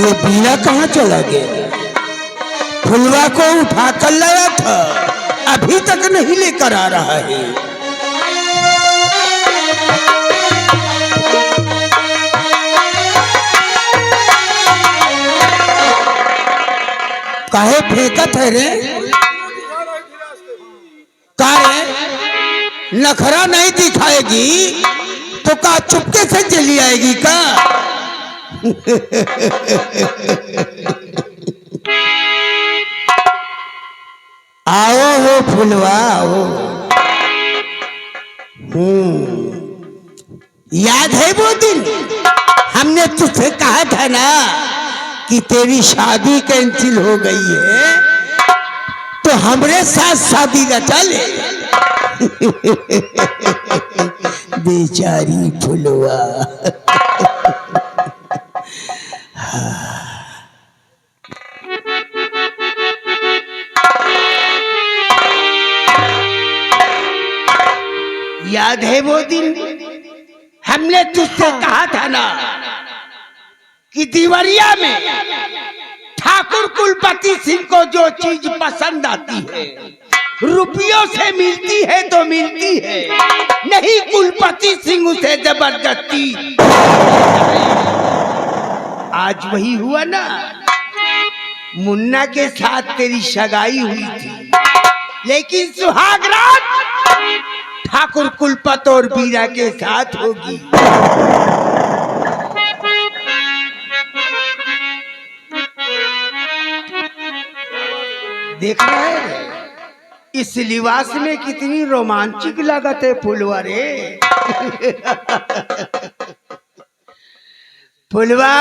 ये बीरा कहाँ चला गया? फुलवा को उठा कर लाया था, अभी तक नहीं लेकर आ रहा है। काहे फेंकत है रे? काहे नखरा नहीं दिखाएगी तो का चुपके से चली आएगी का? आओ हो फुलवा आओ। याद है वो दिन हमने तुझसे कहा था ना कि तेरी शादी कैंसिल हो गई है तो हमरे साथ शादी रचा ले। बेचारी फुलवा। याद है वो दिन हमने तुझसे कहा था ना कि दीवरिया में ठाकुर कुलपति सिंह को जो चीज पसंद आती है रुपयों से मिलती है तो मिलती है, नहीं कुलपति सिंह उसे जबरदस्ती। आज वही हुआ ना, मुन्ना के साथ तेरी सगाई हुई थी लेकिन सुहाग रात ठाकुर कुलपत और बीरा के साथ होगी। देख रहे हैं इस लिबास में कितनी रोमांचिक लागत है फुलवा रे। फुलवा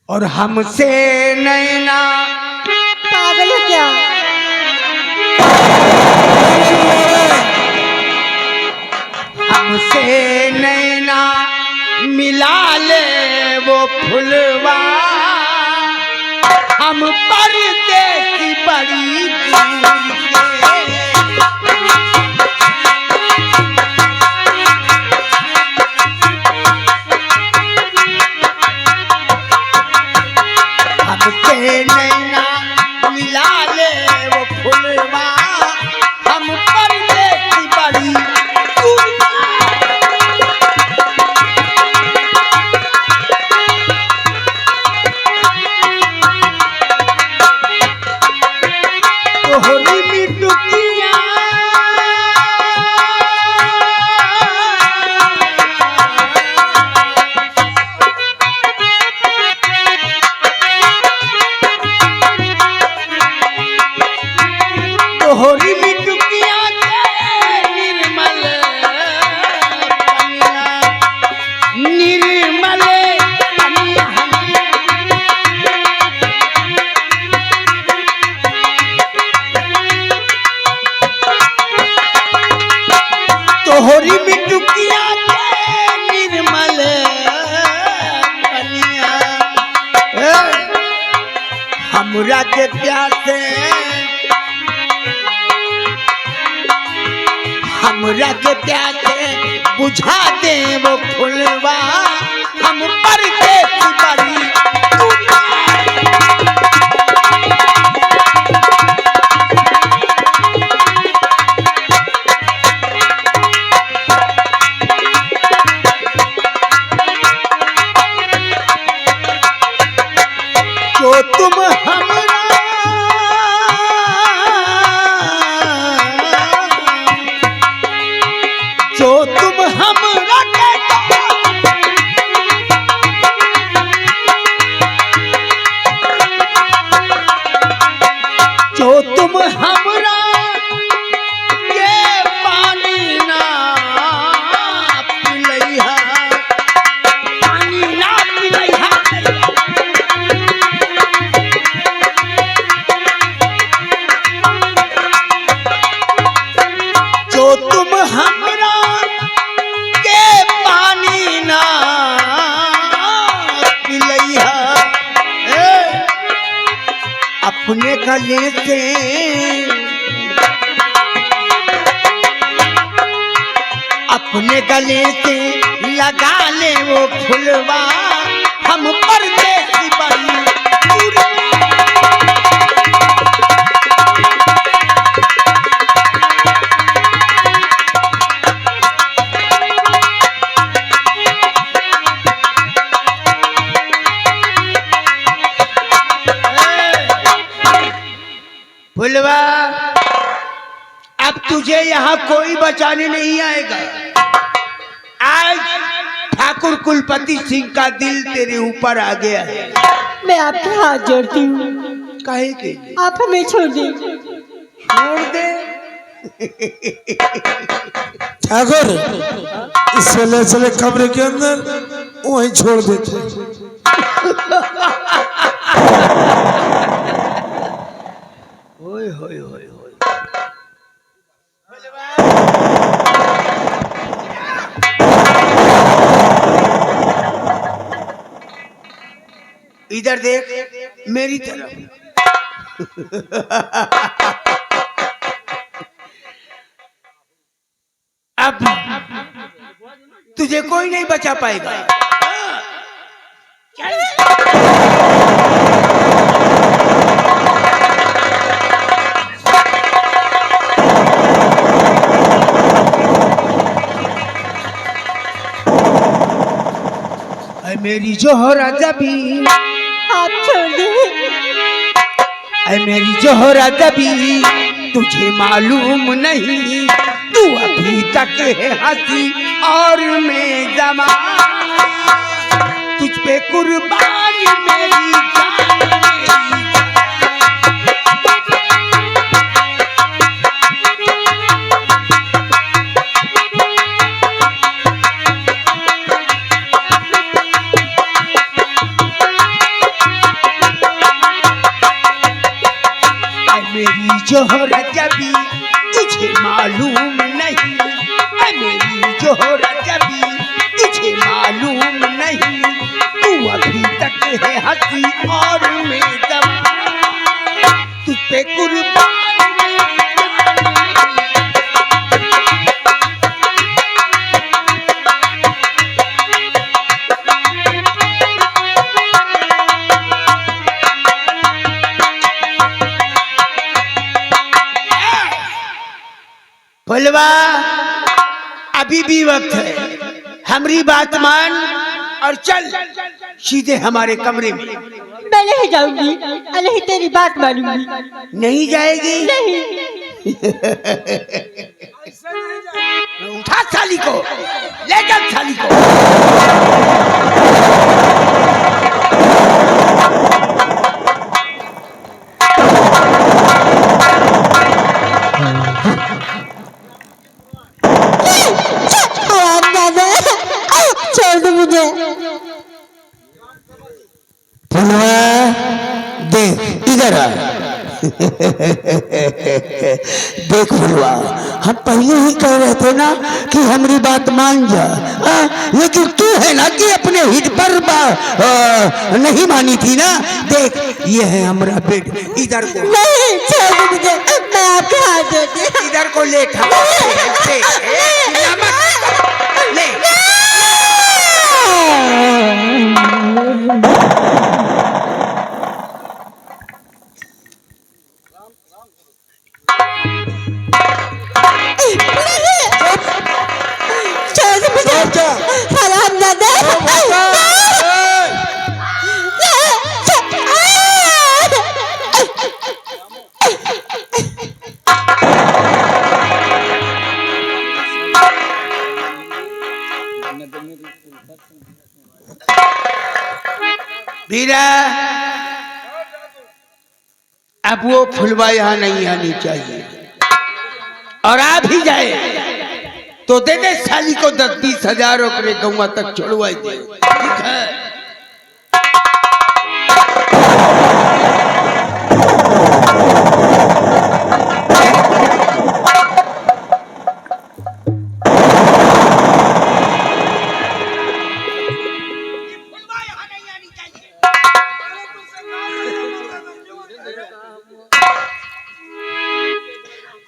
और हमसे नैना पागल हो क्या? हमसे नैना मिला ले वो फुलवा, हम परदेसी बड़ी दूर के। हमसे नैना मिला ले वो फुलवा, हम परदेसी बड़ी दूर के। होरी मिटुकिया निर्मल पनिया, हमरा के प्यासे हमरा के प्यासे बुझा दे वो फुलवा, हम परदेसी बड़ी तुम हमरा जो तुम हमरा जो तुम हमरा के पानी ना पिलैहा, पानी ना पिलैहा। जो तुम हमरा के पानी ना पिलैहा, अपने गले से अपने गले से लगा ले वो फुलवा, हम परदेसी बड़ी फुलवा, अब तुझे यहाँ कोई बचाने नहीं आएगा। आज ठाकुर कुलपति सिंह का दिल तेरे ऊपर आ गया है। मैं आपके हाथ जोड़ती हूँ, काहे के? आप हमें छोड़ दे। छोड़ दे? ठाकुर, इससे ले चले कमरे के अंदर, वहीं छोड़ देते। ओए होए होए होए। इधर देख मेरी तरफ। अब तुझे कोई नहीं बचा पाएगा। मेरी जोहरा जबी, आप छोड़ दे। ऐ मेरी जोहरा जबी, तुझे मालूम नहीं, तू अभी तक है हंसी और मैं जमा, तुझ पे कुर्बानी मेरी जान। मेरी जोहरा जबी, तुझे मालूम नहीं, ऐ मेरी जोहरा जबी, तुझे मालूम नहीं, तू अभी तक है हंसी और मैं जमा, तुझ पे कुर्बान। फुलवा, अभी भी वक्त है, हमारी बात मान और चल सीधे हमारे कमरे में। मैं नहीं जाऊंगी, नहीं तेरी बात मानूंगी। नहीं जाएगी? नहीं। उठा साली को, ले चल साली को। छोड़ दो मुझे। देख इधर आ। देख फुलवा, हम पहले ही कह रहे थे ना कि हमारी बात मान जा, लेकिन तू है ना कि अपने हित पर नहीं मानी थी ना। देख ये है हमारा बेड, इधर को नहीं, छोड़ दो मुझे, मैं आपके हाथ जोड़ती। इधर को ले खा ले। वीरा, अब वो फुलवा यहाँ नहीं आनी चाहिए, और आ भी जाए तो दे दे साली को 10-20 हजार रुपये गौवा तक छोड़वाई दे। ठीक है?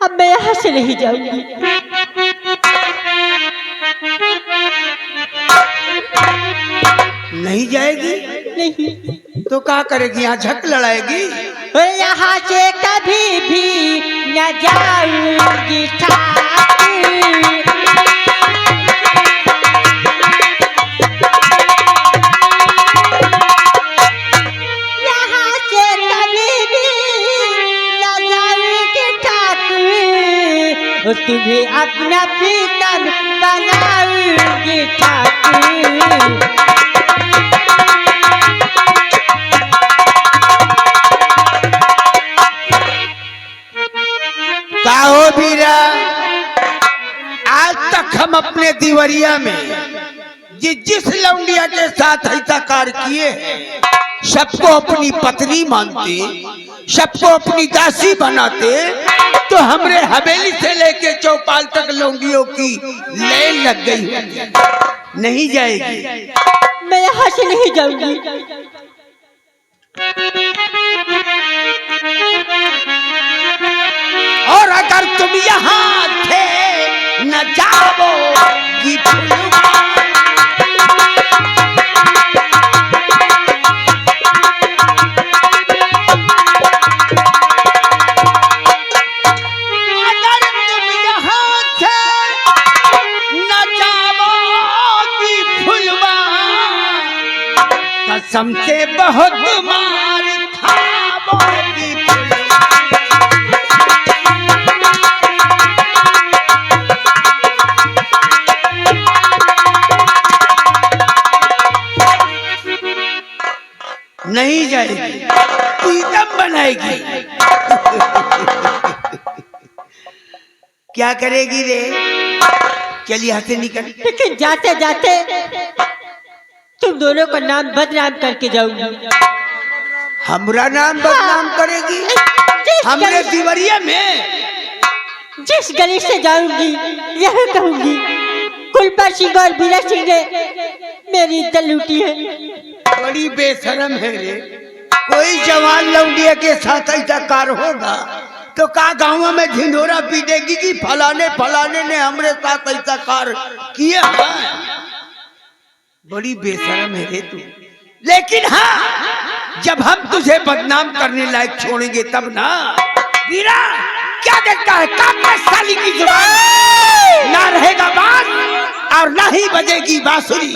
अब मैं यहाँ से नहीं जाऊंगी। नहीं जाएगी नहीं, तो क्या करेगी? यहाँ झक लड़ाएगी? यहाँ से कभी भी न जाऊंगी ठाकुर। यहाँ से कभी भी न जाऊंगी ठाकुर, तुम्हें अपना प्रीतम बनाऊंगी ठाकुर। काहो बीरा, आज तक हम अपने दीवरिया में जिस लौंडिया के साथ ऐसा कार्य किए हैं, सबको अपनी पत्नी मानते, सबको अपनी दासी बनाते, तो हमरे हवेली से लेके चौपाल तक लौंडियों की लेन लग गई होती। नहीं जाएगी? मैं यहाँ से नहीं जाऊंगी। और अगर तुम यहाँ थे न जाओगी फुलवा। अगर तुम यहाँ थे न जाओगी फुलवा, कसम से बहुत मार खाओगी फुलवा। नहीं जाएगी, प्रीतम बनाएगी। क्या करेगी रे? चलिए यहाँ से निकल। लेकिन जाते जाते तुम दोनों का नाम बदनाम करके जाऊंगी। हमारा नाम बदनाम करेगी? हमने दीवरिया में जिस गली से जाऊंगी यह कहूंगी, कुलपा सिंह और बीरा सिंह ने मेरी इज्जत लूटी है। बड़ी बेशरम है रे। कोई जवान लौंडिया के साथ ऐसा कार होगा तो का गाँव में ढिंढोरा पीटेगी कि फलाने फलाने ने हमरे साथ ऐसा कार किया है। बड़ी बेशरम है रे तू। लेकिन हाँ, जब हम तुझे बदनाम करने लायक छोड़ेंगे तब ना। बीरा, क्या देखता है? काट साली की जुबान। ना रहेगा बात और ना ही बजेगी बांसुरी।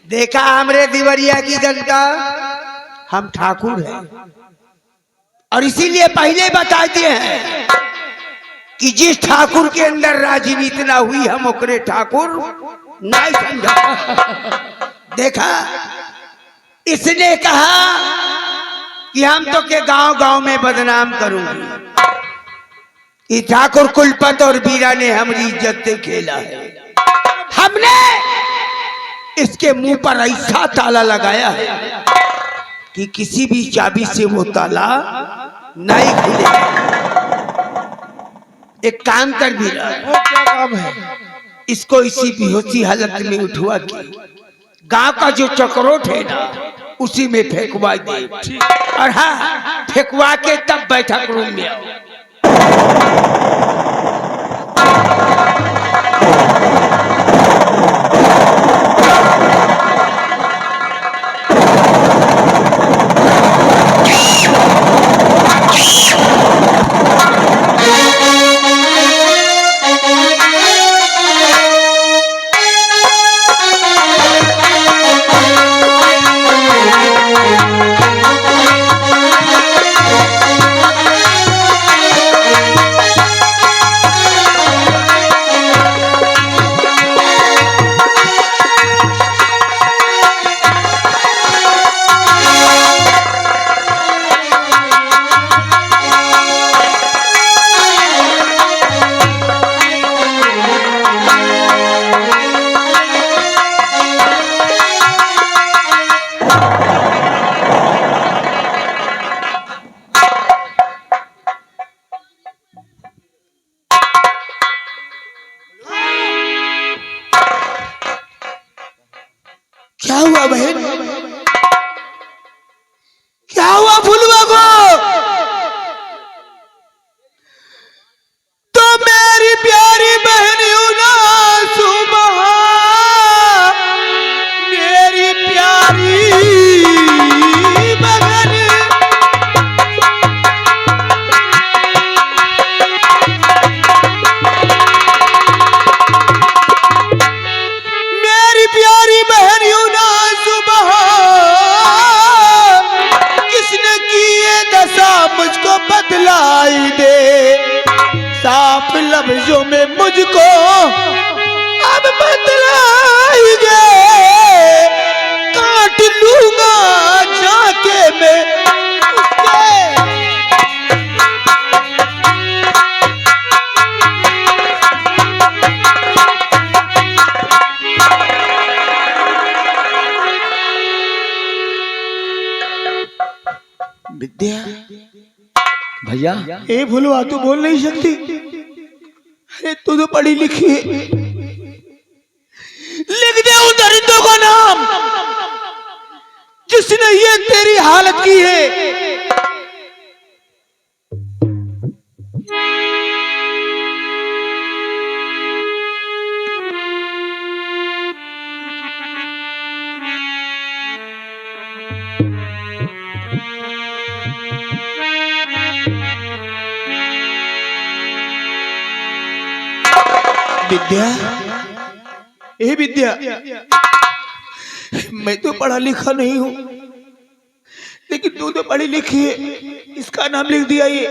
देखा हमरे दीवरिया की जनता, हम ठाकुर हैं और इसीलिए पहले बता दिए हैं कि जिस ठाकुर के अंदर राजनीति ना हुई हम ओकरे ठाकुर नहीं समझा। देखा, इसने कहा कि हम तो के गांव गांव में बदनाम करूंगी। ये ठाकुर कुलपत और बीरा ने हमारी इज्जत से खेला है। हमने इसके मुंह पर ऐसा ताला लगाया है कि किसी भी चाबी से वो ताला नहीं खुलेगा। एक काम कर भी रहा। वो क्या काम है? इसको इसी बेहोशी हालत में उठवा के गांव का जो चक्रोट है ना उसी में फेंकवा दे, और हाँ, फेंकवा के तब बैठक रूम में आओ। बतलाई दे, साफ लफ्जों में मुझको अब बतलाई दे, काट लूंगा जाके मैं विद्या। भैया ए भुलवा तू बोल नहीं सकती? अरे तू तो पढ़ी लिखी है, लिख दे उन दरिंदों का नाम जिसने ये तेरी हालत की है। विद्या, ए विद्या, मैं तो पढ़ा लिखा नहीं हूं, लेकिन तू तो पढ़ी लिखी है, इसका नाम लिख दिया ये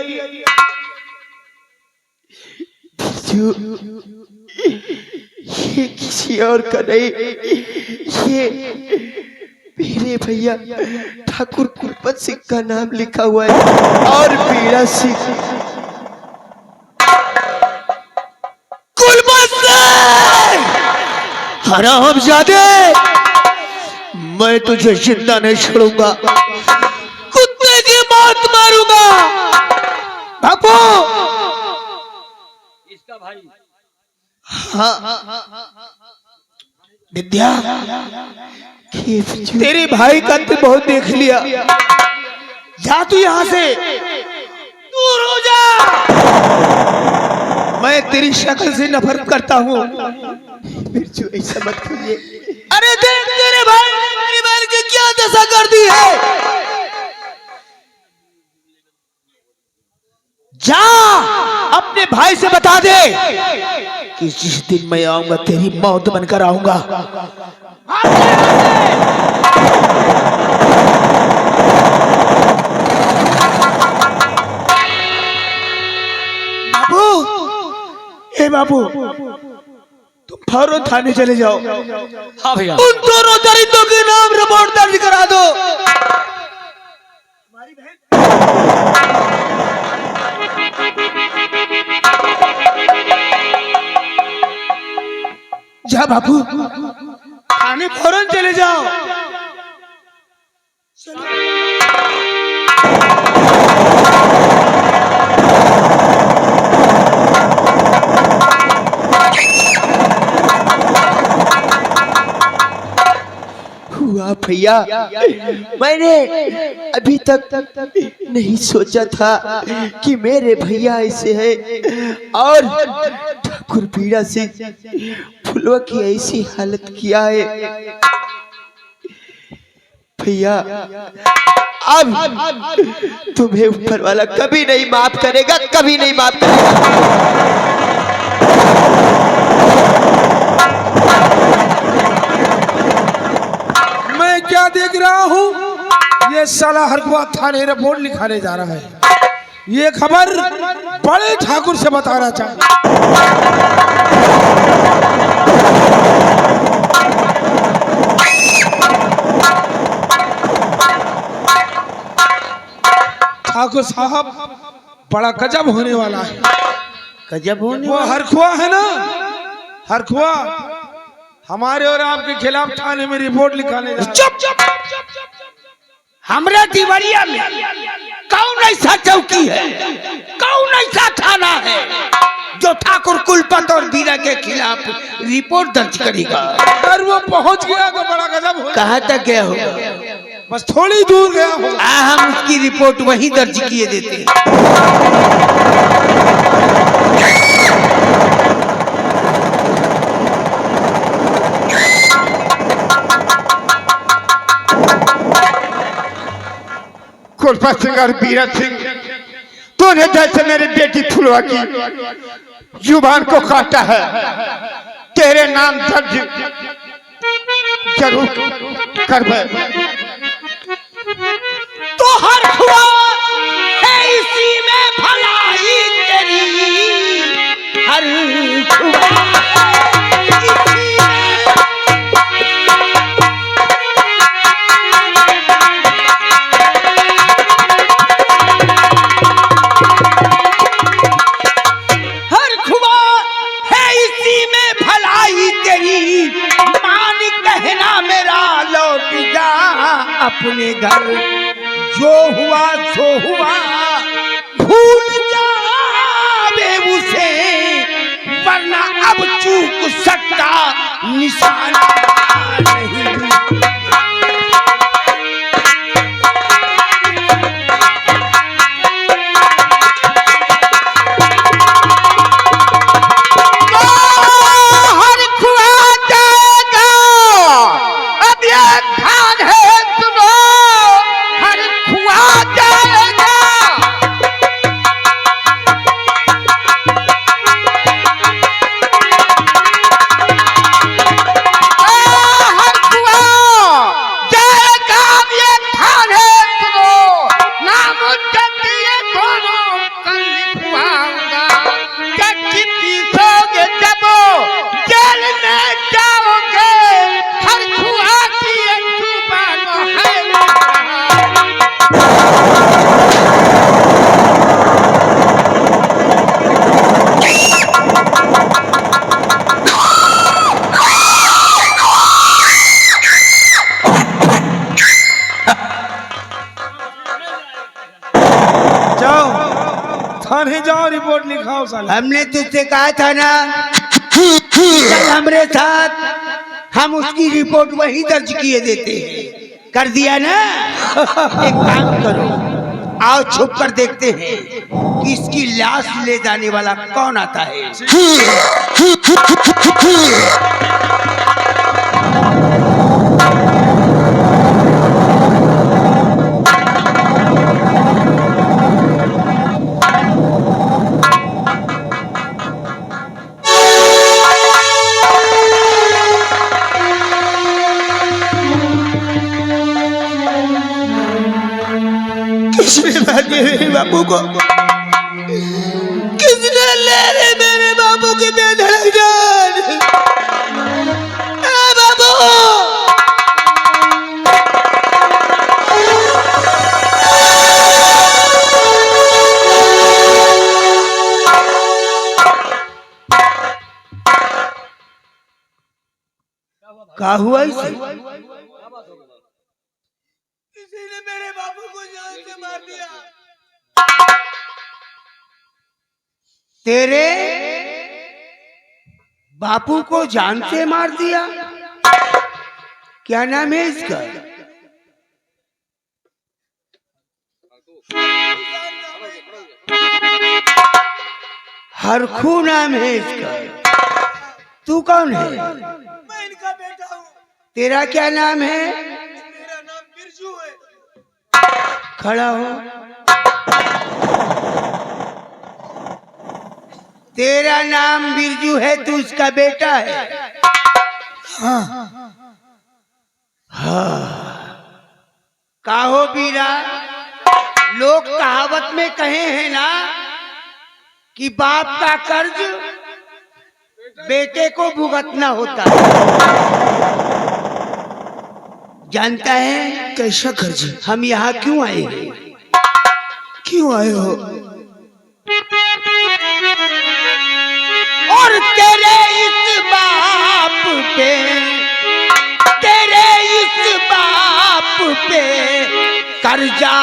किसी और का नहीं, ये मेरे भैया ठाकुर कुलपत सिंह का नाम लिखा हुआ है और पीड़ा सिंह। हरामजादे, मैं तुझे जिंदा नहीं छोड़ूंगा, कुत्ते की मौत मारूंगा। बापू, इसका भाई। हाँ विद्या, तेरे भाई का तो बहुत देख लिया, जा तू यहां से, दूर हो जा। मैं तेरी शक्ल से नफरत करता हूँ, बिरजू ऐसा मत करिए। अरे देख तेरे भाई ने मेरी बहन की क्या दशा कर दी है। जा अपने भाई से बता दे कि जिस दिन मैं आऊंगा तेरी मौत बनकर आऊंगा। बाबू, हे बाबू, तुम फौरन थाने चले जाओ। हाँ भैया। उन दोनों दरिंदों के नाम रिपोर्ट दर्ज करा दो। जा बाबू, थाने फौरन चले जाओ। हुआ भैया, मैंने अभी तक नहीं सोचा था कि मेरे भैया ऐसे हैं और ठाकुर पीड़ा सिंह फुलवा की ऐसी हालत किया है। भैया, अब तुम्हें ऊपर वाला कभी नहीं माफ करेगा, कभी नहीं माफ करेगा। मैं क्या देख रहा हूँ, ये साला हरकुआ थाने रिपोर्ट लिखाने जा रहा है। ये खबर बड़े ठाकुर से बताना चाहिए। ठाकुर साहब, बड़ा गजब होने वाला है। गजब होने वो हरकुआ है ना, हरकुआ हमारे और आपके खिलाफ थाने में रिपोर्ट लिखाने जा रहा है। हमरा तिवरिया में कौन ऐसा चौकी है, कौन ऐसा थाना है जो ठाकुर कुलपत और बीरा के खिलाफ रिपोर्ट दर्ज करेगा? अगर वो पहुंच गया तो बड़ा गजब हो। कहाँ तक गया होगा? बस थोड़ी दूर गया हो। हम उसकी रिपोर्ट वहीं दर्ज किए देते हैं। कुलपत सिंह और बीरा सिंह, तूने जैसे मेरी बेटी फुलवा की जुबान को काटा है, तेरे नाम दर्ज जरूर करवे। तो हर हुआ है इसी में भलाई। अपने घर, जो हुआ सो हुआ, भूल जावे उसे, वरना अब चूक सकता निशाना नहीं। थाने जाओ, रिपोर्ट लिखाओ साला। हमने तुझसे कहा था ना चल हमरे साथ, हम उसकी रिपोर्ट वही दर्ज किए देते हैं। कर दिया ना? एक काम करो, आओ छुप कर देखते हैं कि इसकी लाश ले जाने वाला कौन आता है। किसने मारे मेरे बापू को? किसने ले रे मेरे बापू की बेधड़क जान? बाबू क्या हुआ इसे? किसी ने मेरे बापू को जान से मार दिया। तेरे बापू को जान से मार दिया? क्या नाम है इसका? हरखू नाम है इसका। तू कौन है? मैं इनका बेटा हूँ। तेरा क्या नाम है? मेरा नाम बिरजू है। खड़ा हो। तेरा नाम बिरजू है, तू उसका बेटा है? हाँ। काहो बीरा, लोग कहावत में कहे हैं ना कि बाप का कर्ज बेटे को भुगतना होता है। जानता है कैसा कर्ज? हम यहाँ क्यों आए हैं? क्यों आए हो? और तेरे इस बाप पे, तेरे इस बाप पे कर्जा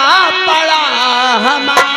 पड़ा हमारा।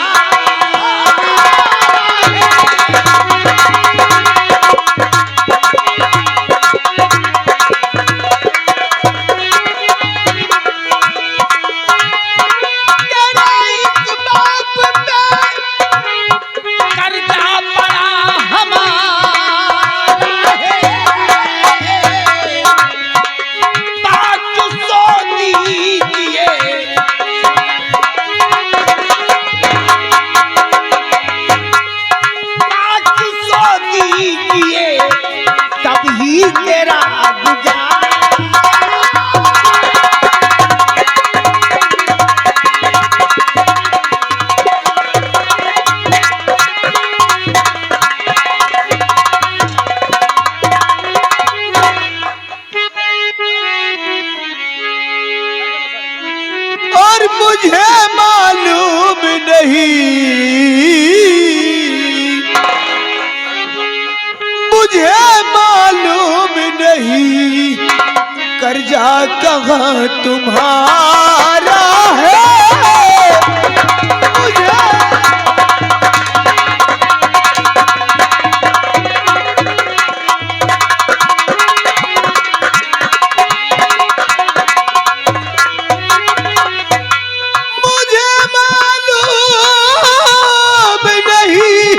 मुझे मालूम नहीं, मुझे मालूम नहीं कर्जा जा कहाँ तुम्हारा है मुझे मालूम नहीं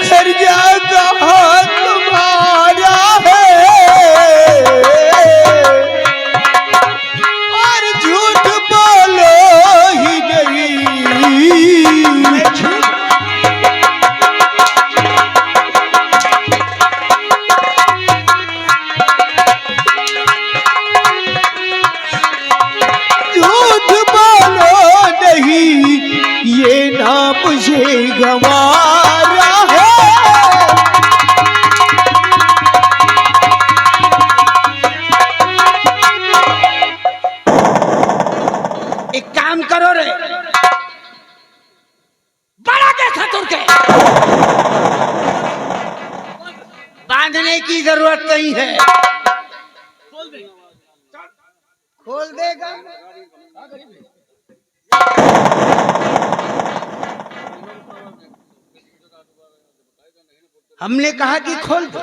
घर जा कहाँ तुम्हारा है और झूठ बोलो ही नहीं झूठ बोलो नहीं ये ना मुझे गंवारा है एक काम करो रे बड़ा के सतुर के बांधने की जरूरत नहीं है खोल देगा हमने कहा कि खोल दो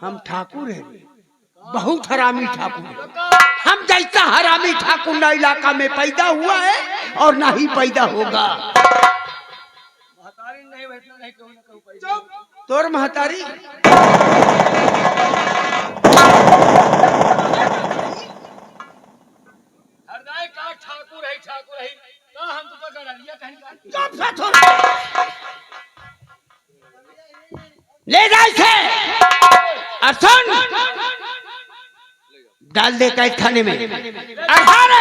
हम ठाकुर हैं बहुत हरामी ठाकुर हैं। हम जैसा हरामी ठाकुर ना इलाका में पैदा हुआ है और ना ही पैदा होगा तोर महतारी ठाकुर है हम तो ले जा इसे और सुन डाल दे कैद खाने में और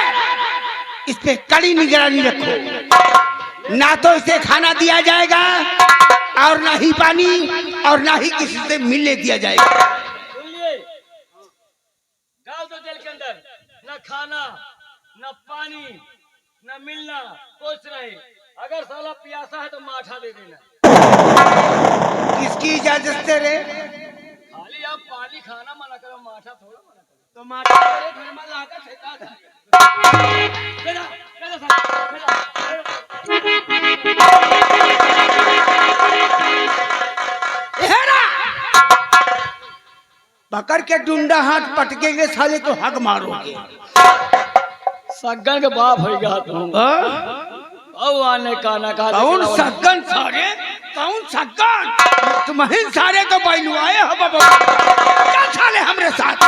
इस पे कड़ी निगरानी रखो ना तो इसे खाना दिया जाएगा और ना ही पानी और ना ही किसी से मिलने दिया जाएगा डाल दो जेल के अंदर न खाना न पानी न मिलना कुछ नहीं अगर साला प्यासा है तो माठा दे देना किसकी इजाजत से रे खाली आप पानी खाना मना करो माठा थोड़ा मना करो तो माता तेरे घर में लाकर फेंका था पकड़ के डुंडा हाथ पटकेंगे साले तो हक मारोगे सग्गन के बाप हो गया तुम भगवान ने कहना कहा कौन सग्गन सारे कौन सग्गन तुम्हें सारे तो बैलुआए हो बाबा क्या साले हमरे साथ